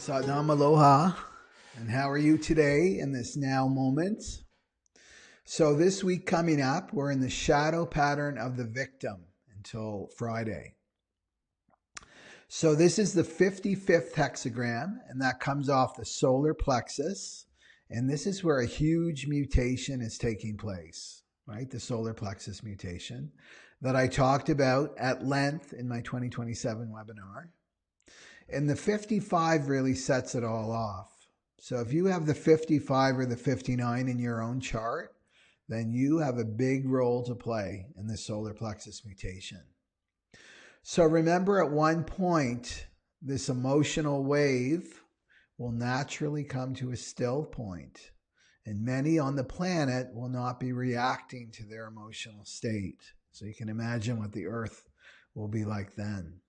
Sadam Aloha, and how are you today in this now moment? So this week coming up, we're in the shadow pattern of the victim until Friday. So this is the 55th hexagram, and that comes off the solar plexus, and this is where a huge mutation is taking place, right? The solar plexus mutation that I talked about at length in my 2027 webinar. And the 55 really sets it all off. So if you have the 55 or the 59 in your own chart, then you have a big role to play in the solar plexus mutation. So remember, at one point, this emotional wave will naturally come to a still point, and many on the planet will not be reacting to their emotional state. So you can imagine what the earth will be like then.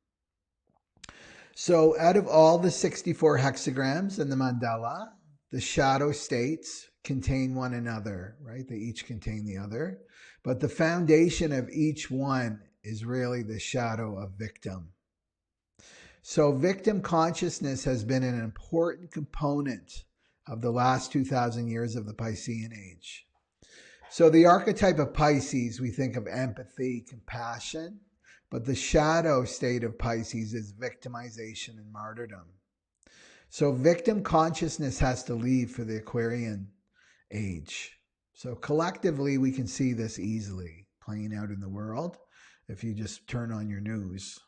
So out of all the 64 hexagrams in the mandala, the shadow states contain one another, right? They each contain the other. But the foundation of each one is really the shadow of victim. So victim consciousness has been an important component of the last 2,000 years of the Piscean age. So the archetype of Pisces, we think of empathy, compassion, but the shadow state of Pisces is victimization and martyrdom. So victim consciousness has to leave for the Aquarian age. So collectively, we can see this easily playing out in the world if you just turn on your news.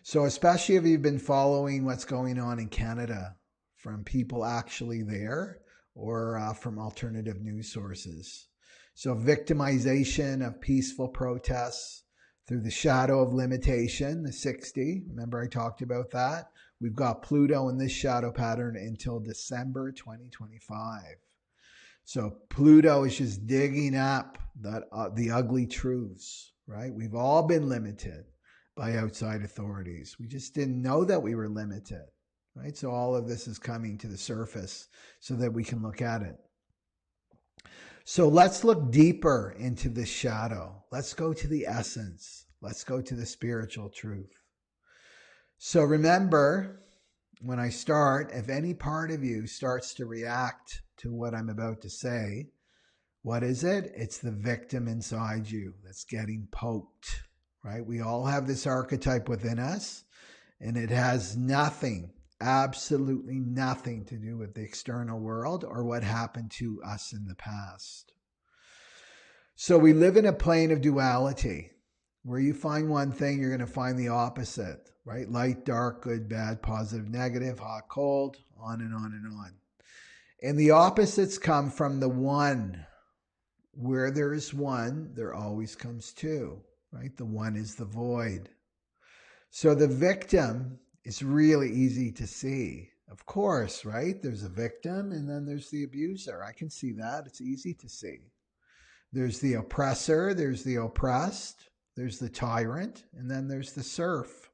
So especially if you've been following what's going on in Canada from people actually there or from alternative news sources. So victimization of peaceful protests through the shadow of limitation, the 60. Remember I talked about that? We've got Pluto in this shadow pattern until December 2025. So Pluto is just digging up the ugly truths, right? We've all been limited by outside authorities. We just didn't know that we were limited, right? So all of this is coming to the surface so that we can look at it. So let's look deeper into this shadow. Let's go to the essence. Let's go to the spiritual truth. So remember, when I start, if any part of you starts to react to what I'm about to say, what is it? It's the victim inside you that's getting poked, right? We all have this archetype within us, and it has nothing, absolutely nothing to do with the external world or what happened to us in the past. So we live in a plane of duality. Where you find one thing, you're going to find the opposite, right? Light, dark, good, bad, positive, negative, hot, cold, on and on and on. And the opposites come from the one. Where there is one, there always comes two, right? The one is the void. So the victim is really easy to see. Of course, right? There's a victim and then there's the abuser. I can see that. It's easy to see. There's the oppressor, there's the oppressed, there's the tyrant, and then there's the serf.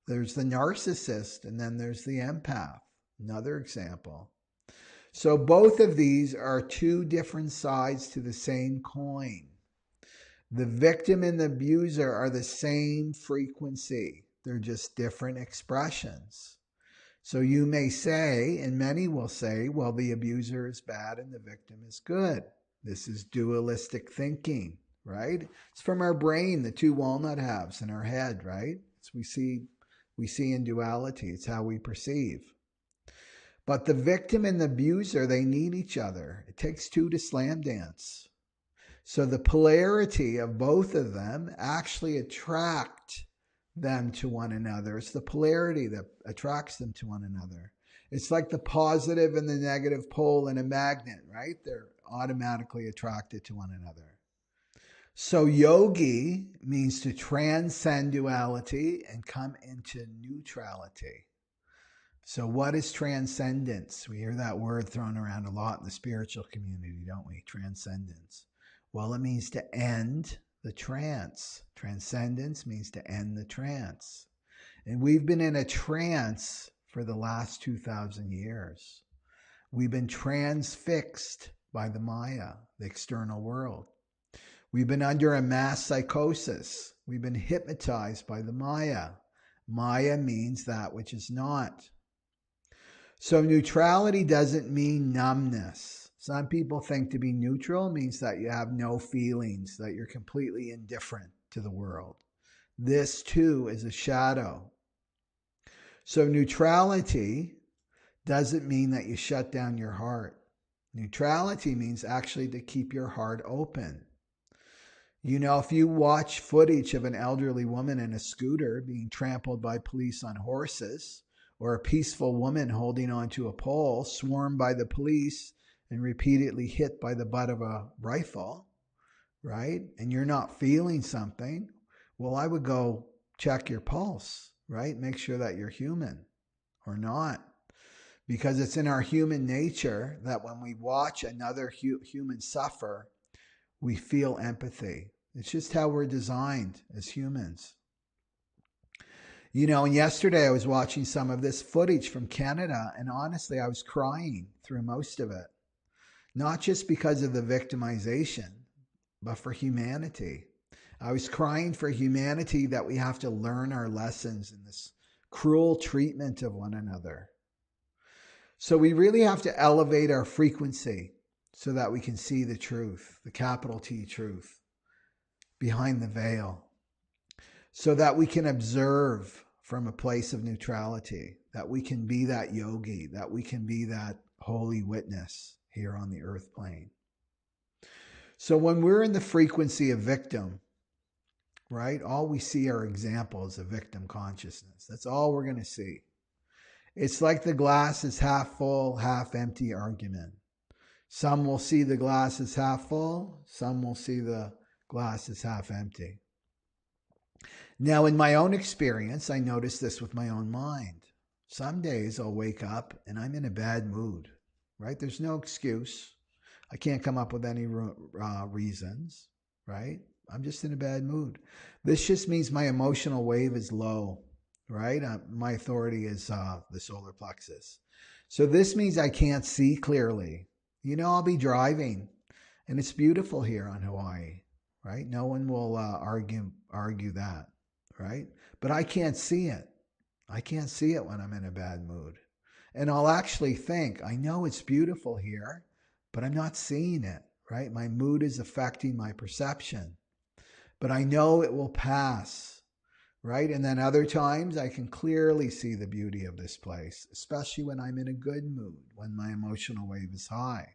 There's the narcissist, and then there's the empath. Another example. So both of these are two different sides to the same coin. The victim and the abuser are the same frequency. They're just different expressions. So you may say, and many will say, well, the abuser is bad and the victim is good. This is dualistic thinking, right? It's from our brain, the two walnut halves in our head, right? It's we see in duality. It's how we perceive. But the victim and the abuser, they need each other. It takes two to slam dance. So the polarity of both of them actually attract them to one another. It's the polarity that attracts them to one another. It's like the positive and the negative pole in a magnet, right? They're automatically attracted to one another. So yogi means to transcend duality and come into neutrality. So what is transcendence? We hear that word thrown around a lot in the spiritual community, don't we? Transcendence. Well, it means to end the trance. Transcendence means to end the trance. And we've been in a trance for the last 2,000 years. We've been transfixed by the Maya, the external world. We've been under a mass psychosis. We've been hypnotized by the Maya. Maya means that which is not. So neutrality doesn't mean numbness. Some people think to be neutral means that you have no feelings, that you're completely indifferent to the world. This too is a shadow. So neutrality doesn't mean that you shut down your heart. Neutrality means actually to keep your heart open. You know, if you watch footage of an elderly woman in a scooter being trampled by police on horses, or a peaceful woman holding onto a pole, swarmed by the police and repeatedly hit by the butt of a rifle, right? And you're not feeling something, well, I would go check your pulse, right? Make sure that you're human or not. Because it's in our human nature that when we watch another human suffer, we feel empathy. It's just how we're designed as humans. You know, and yesterday I was watching some of this footage from Canada, and honestly, I was crying through most of it. Not just because of the victimization, but for humanity. I was crying for humanity that we have to learn our lessons in this cruel treatment of one another. So we really have to elevate our frequency so that we can see the truth, the capital T truth, behind the veil, so that we can observe from a place of neutrality, that we can be that yogi, that we can be that holy witness here on the earth plane. So when we're in the frequency of victim, right, all we see are examples of victim consciousness. That's all we're going to see. It's like the glass is half full, half empty argument. Some will see the glass is half full, some will see the glass is half empty. Now, in my own experience, I notice this with my own mind. Some days I'll wake up and I'm in a bad mood, right? There's no excuse. I can't come up with any reasons, right? I'm just in a bad mood. This just means my emotional wave is low, right? My authority is the solar plexus. So this means I can't see clearly. You know, I'll be driving and it's beautiful here on Hawaii, right? No one will argue that, right? But I can't see it. I can't see it when I'm in a bad mood. And I'll actually think, I know it's beautiful here, but I'm not seeing it, right? My mood is affecting my perception. But I know it will pass, right? And then other times I can clearly see the beauty of this place, especially when I'm in a good mood, when my emotional wave is high.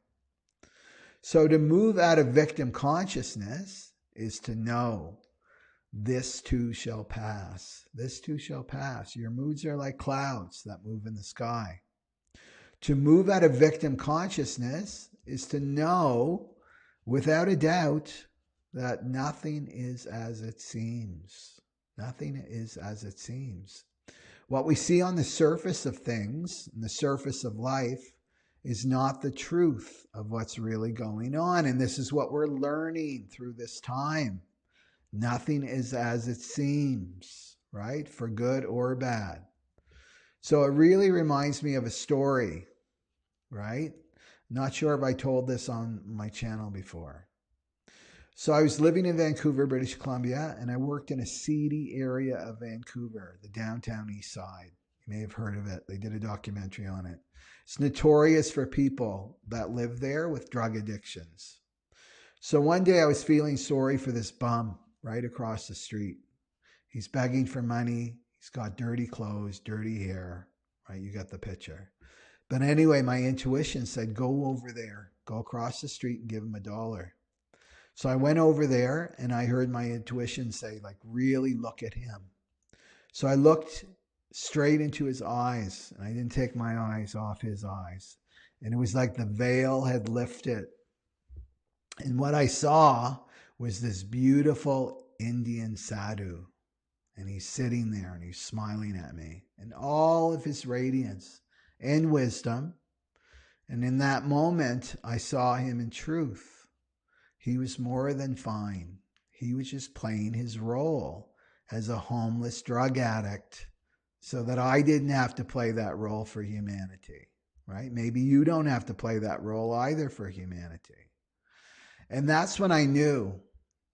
So to move out of victim consciousness is to know this too shall pass. This too shall pass. Your moods are like clouds that move in the sky. To move out of victim consciousness is to know without a doubt that nothing is as it seems. Nothing is as it seems. What we see on the surface of things, on the surface of life, is not the truth of what's really going on. And this is what we're learning through this time. Nothing is as it seems, right? For good or bad. So it really reminds me of a story, right? Not sure if I told this on my channel before. So I was living in Vancouver, British Columbia, and I worked in a seedy area of Vancouver, the downtown east side. You may have heard of it. They did a documentary on it. It's notorious for people that live there with drug addictions. So one day I was feeling sorry for this bum right across the street. He's begging for money. He's got dirty clothes, dirty hair, right? You got the picture. But anyway, my intuition said, go over there, go across the street and give him $1. So I went over there and I heard my intuition say, like, really look at him. So I looked straight into his eyes and I didn't take my eyes off his eyes. And it was like the veil had lifted. And what I saw was this beautiful Indian sadhu. And he's sitting there and he's smiling at me. And all of his radiance and wisdom. And in that moment, I saw him in truth. He was more than fine. He was just playing his role as a homeless drug addict so that I didn't have to play that role for humanity, right? Maybe you don't have to play that role either for humanity. And that's when I knew,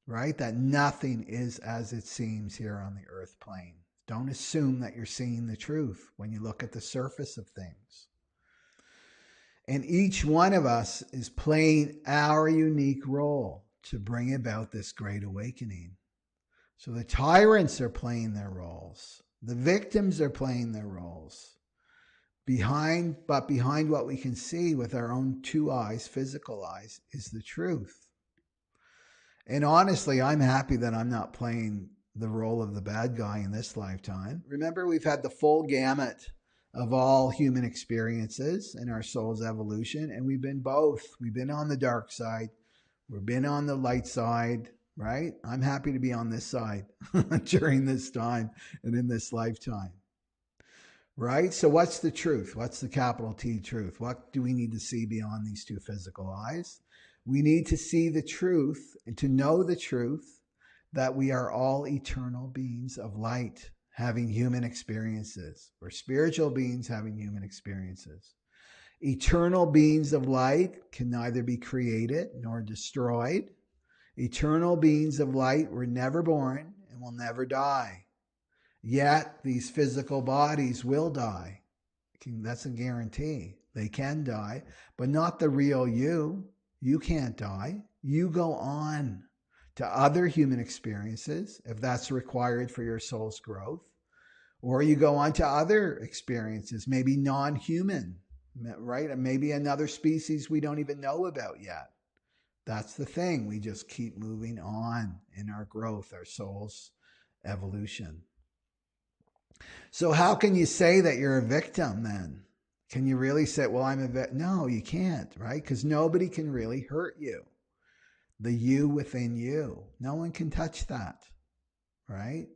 right, that nothing is as it seems here on the earth plane. Don't assume that you're seeing the truth when you look at the surface of things. And each one of us is playing our unique role to bring about this great awakening. So the tyrants are playing their roles. The victims are playing their roles. Behind what we can see with our own two eyes, physical eyes, is the truth. And honestly, I'm happy that I'm not playing the role of the bad guy in this lifetime. Remember, we've had the full gamut of all human experiences in our soul's evolution, and we've been both. We've been on the dark side. We've been on the light side, right? I'm happy to be on this side during this time and in this lifetime. Right? So what's the truth? What's the capital T truth? What do we need to see beyond these two physical eyes? We need to see the truth and to know the truth that we are all eternal beings of light having human experiences. We're spiritual beings having human experiences. Eternal beings of light can neither be created nor destroyed. Eternal beings of light were never born and will never die. Yet these physical bodies will die. That's a guarantee. They can die, but not the real you. You can't die. You go on to other human experiences if that's required for your soul's growth. Or you go on to other experiences, maybe non-human, right? And maybe another species we don't even know about yet. That's the thing. We just keep moving on in our growth, our soul's evolution. So how can you say that you're a victim then? Can you really say, well, I'm a victim? No, you can't, right? Because nobody can really hurt you. The you within you. No one can touch that, right?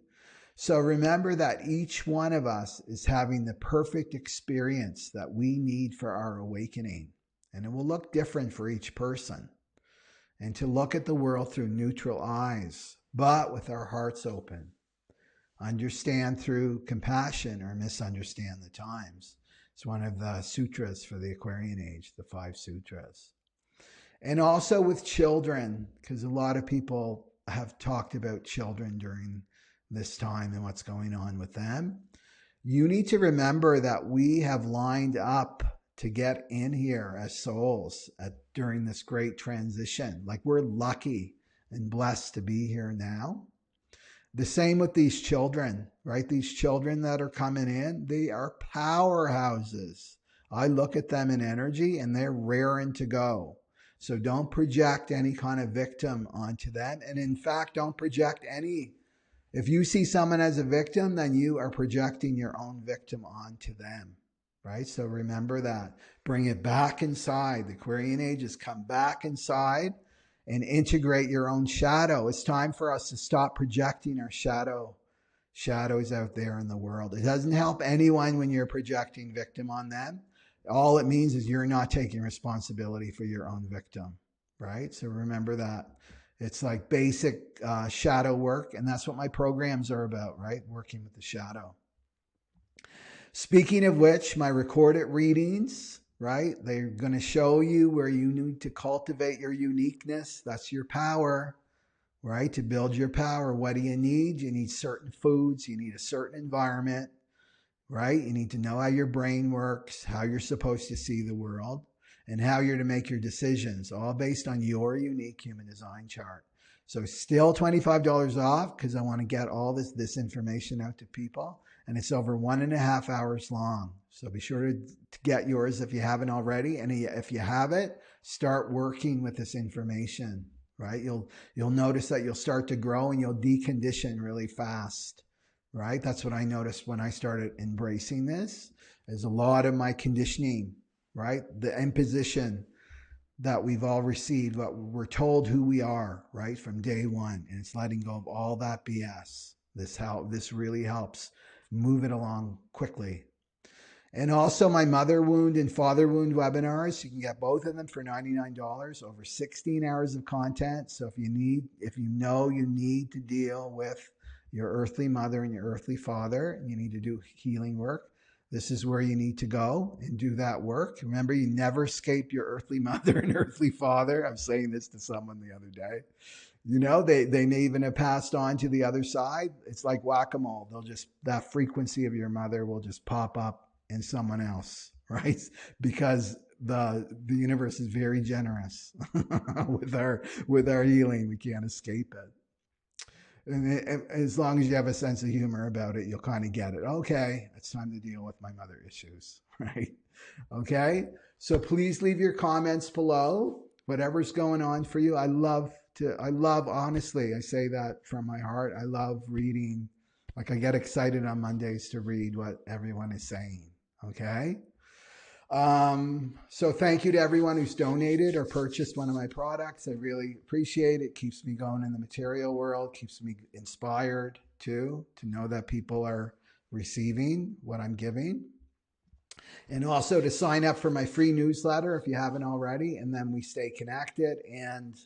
So remember that each one of us is having the perfect experience that we need for our awakening. And it will look different for each person. And to look at the world through neutral eyes, but with our hearts open. Understand through compassion or misunderstand the times. It's one of the sutras for the Aquarian age, the 5 sutras. And also with children, because a lot of people have talked about children during this time and what's going on with them. You need to remember that we have lined up to get in here as souls during this great transition. Like we're lucky and blessed to be here now. The same with these children, right? These children that are coming in, they are powerhouses. I look at them in energy and they're raring to go. So don't project any kind of victim onto them. And in fact, don't project any. If you see someone as a victim, then you are projecting your own victim onto them, right? So remember that. Bring it back inside. The Aquarian age has come back inside. And integrate your own shadow. It's time for us to stop projecting our shadows out there in the world. It doesn't help anyone when you're projecting victim on them. All it means is you're not taking responsibility for your own victim, right? So remember that. It's like basic shadow work, and that's what my programs are about, right? Working with the shadow. Speaking of which, my recorded readings, right? They're going to show you where you need to cultivate your uniqueness. That's your power, right? To build your power. What do you need? You need certain foods. You need a certain environment, right? You need to know how your brain works, how you're supposed to see the world, and how you're to make your decisions, all based on your unique human design chart. So still $25 off because I want to get all this information out to people. And it's over 1.5 hours long. So be sure to get yours if you haven't already. And if you have it, start working with this information, right? You'll notice that you'll start to grow and you'll decondition really fast, right? That's what I noticed when I started embracing this. Is a lot of my conditioning, right? The imposition that we've all received, what we're told who we are, right? From day one. And it's letting go of all that BS. This really helps move it along quickly. And also my mother wound and father wound webinars. You can get both of them for $99, over 16 hours of content. So if you know you need to deal with your earthly mother and your earthly father, and you need to do healing work, this is where you need to go and do that work. Remember, you never escape your earthly mother and earthly father. I'm saying this to someone the other day. You know, they may even have passed on to the other side. It's like whack-a-mole. That frequency of your mother will just pop up in someone else, right? Because the universe is very generous with our healing. We can't escape it. And as long as you have a sense of humor about it, you'll kind of get it. Okay, it's time to deal with my mother issues, right? Okay, so please leave your comments below, whatever's going on for you. I love, honestly, I say that from my heart. I love reading. Like, I get excited on Mondays to read what everyone is saying. Okay. So thank you to everyone who's donated or purchased one of my products. I really appreciate it. Keeps me going in the material world, keeps me inspired too, to know that people are receiving what I'm giving. And also to sign up for my free newsletter if you haven't already, and then we stay connected. And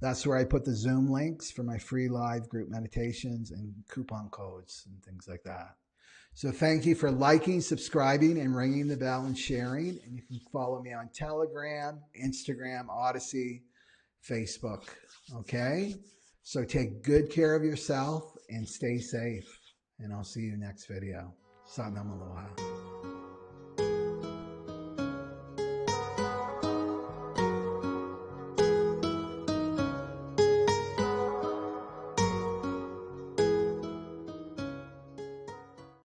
that's where I put the Zoom links for my free live group meditations and coupon codes and things like that. So thank you for liking, subscribing, and ringing the bell and sharing. And you can follow me on Telegram, Instagram, Odysee, Facebook. Okay? So take good care of yourself and stay safe. And I'll see you next video. Satnam Aloha.